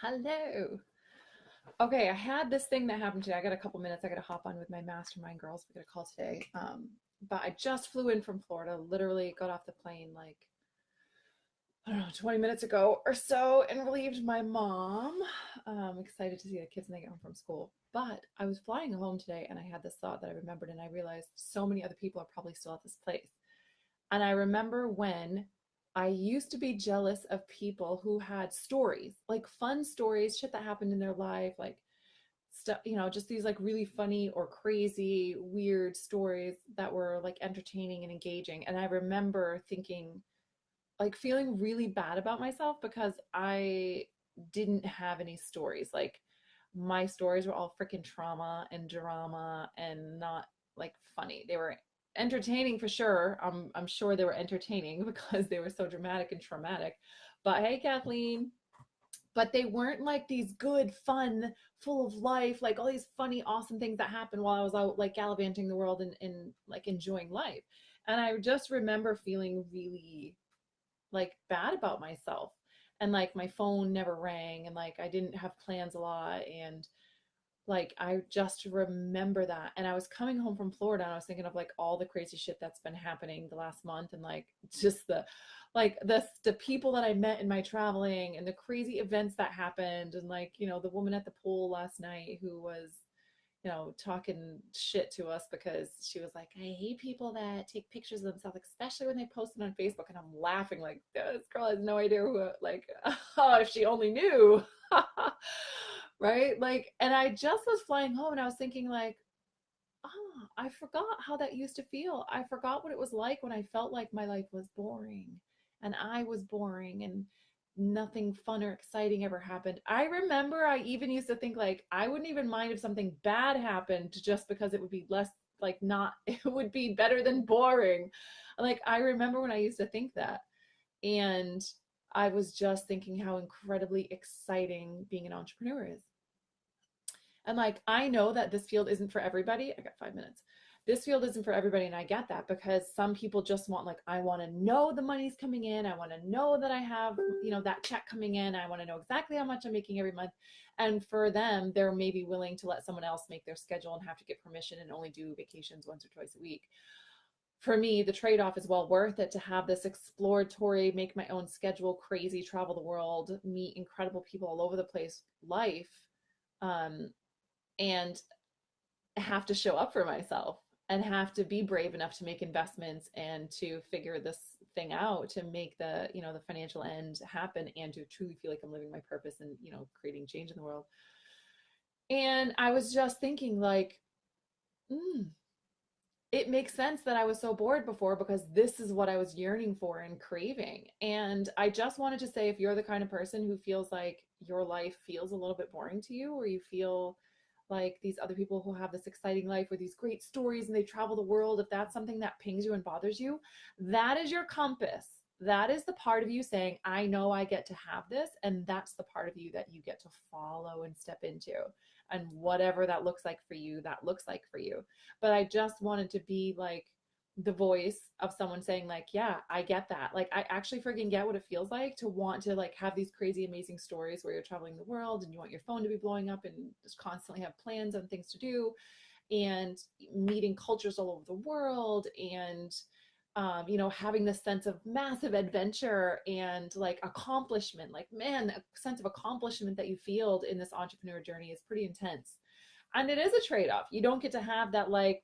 Hello. Okay, I had this thing that happened today. I got a couple minutes. I got to hop on with my mastermind girls. We got a call today. But I just flew in from Florida. Literally got off the plane like I don't know, 20 minutes ago or so, and relieved my mom. Excited to see the kids when they get home from school. But I was flying home today, and I had this thought that I remembered, and I realized so many other people are probably still at this place. And I remember when I used to be jealous of people who had stories, like fun stories, shit that happened in their life, like stuff, just these like really funny or crazy, weird stories that were like entertaining and engaging. And I remember thinking, like, feeling really bad about myself because I didn't have any stories. Like, my stories were all freaking trauma and drama and not like funny. They were entertaining for sure. I'm sure they were entertaining because they were so dramatic and traumatic. But hey, Kathleen, but they weren't like these good, fun, full of life, like all these funny, awesome things that happened while I was out like gallivanting the world and like enjoying life. And I just remember feeling really like bad about myself, and like my phone never rang, and like I didn't have plans a lot, and like I just remember that. And I was coming home from Florida and I was thinking of like all the crazy shit that's been happening the last month, and like just the people that I met in my traveling and the crazy events that happened, and like the woman at the pool last night who was talking shit to us because she was like, I hate people that take pictures of themselves, especially when they post it on Facebook. And I'm laughing like, this girl has no idea who, like, oh, if she only knew. Right? Like, and I just was flying home and I was thinking, like, oh, I forgot how that used to feel. I forgot what it was like when I felt like my life was boring and I was boring and nothing fun or exciting ever happened. I remember I even used to think like I wouldn't even mind if something bad happened just because it would be less like not it would be better than boring. Like I remember when I used to think that. And I was just thinking how incredibly exciting being an entrepreneur is. And like, I know that this field isn't for everybody. I got 5 minutes. This field isn't for everybody. And I get that because some people just want, like, I want to know the money's coming in. I want to know that I have, that check coming in. I want to know exactly how much I'm making every month. And for them, they're maybe willing to let someone else make their schedule and have to get permission and only do vacations once or twice a week. For me, the trade-off is well worth it to have this exploratory, make my own schedule, crazy, travel the world, meet incredible people all over the place life. Um, and have to show up for myself and have to be brave enough to make investments and to figure this thing out to make the financial end happen and to truly feel like I'm living my purpose and creating change in the world. And I was just thinking like, mm, it makes sense that I was so bored before because this is what I was yearning for and craving. And I just wanted to say, if you're the kind of person who feels like your life feels a little bit boring to you, or you feel like these other people who have this exciting life with these great stories and they travel the world, if that's something that pings you and bothers you, that is your compass. That is the part of you saying, I know I get to have this. And that's the part of you that you get to follow and step into. And whatever that looks like for you, that looks like for you. But I just wanted to be like the voice of someone saying like, yeah, I get that. Like I actually freaking get what it feels like to want to like have these crazy amazing stories where you're traveling the world and you want your phone to be blowing up and just constantly have plans on things to do and meeting cultures all over the world and having this sense of massive adventure and like accomplishment. Like, man, a sense of accomplishment that you feel in this entrepreneur journey is pretty intense. And it is a trade-off. You don't get to have that like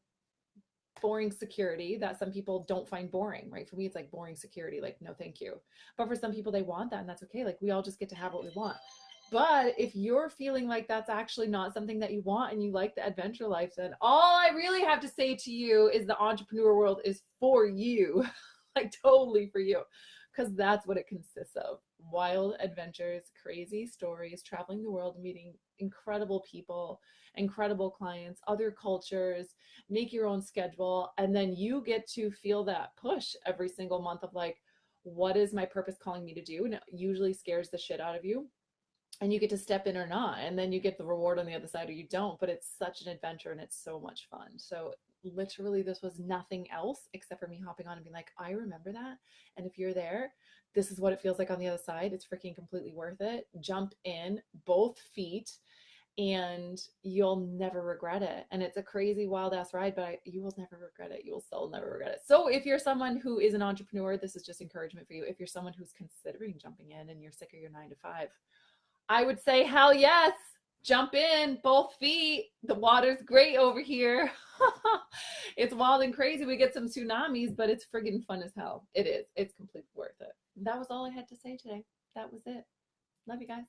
boring security that some people don't find boring, right? For me, it's like boring security, like, no, thank you. But for some people, they want that, and that's okay. Like, we all just get to have what we want. But if you're feeling like that's actually not something that you want and you like the adventure life, then all I really have to say to you is the entrepreneur world is for you, like totally for you, because that's what it consists of. Wild adventures, crazy stories, traveling the world, meeting incredible people, incredible clients, other cultures, make your own schedule. And then you get to feel that push every single month of like, what is my purpose calling me to do? And it usually scares the shit out of you, and you get to step in or not, and then you get the reward on the other side or you don't. But it's such an adventure and it's so much fun. So literally this was nothing else except for me hopping on and being like, I remember that. And if you're there, this is what it feels like on the other side. It's freaking completely worth it. Jump in both feet and you'll never regret it. And it's a crazy wild ass ride, but you will never regret it. You will still never regret it. So if you're someone who is an entrepreneur, this is just encouragement for you. If you're someone who's considering jumping in and you're sick of your 9 to 5, I would say, hell yes, jump in, both feet. The water's great over here. It's wild and crazy. We get some tsunamis, but it's friggin' fun as hell. It is. It's completely worth it. That was all I had to say today. That was it. Love you guys.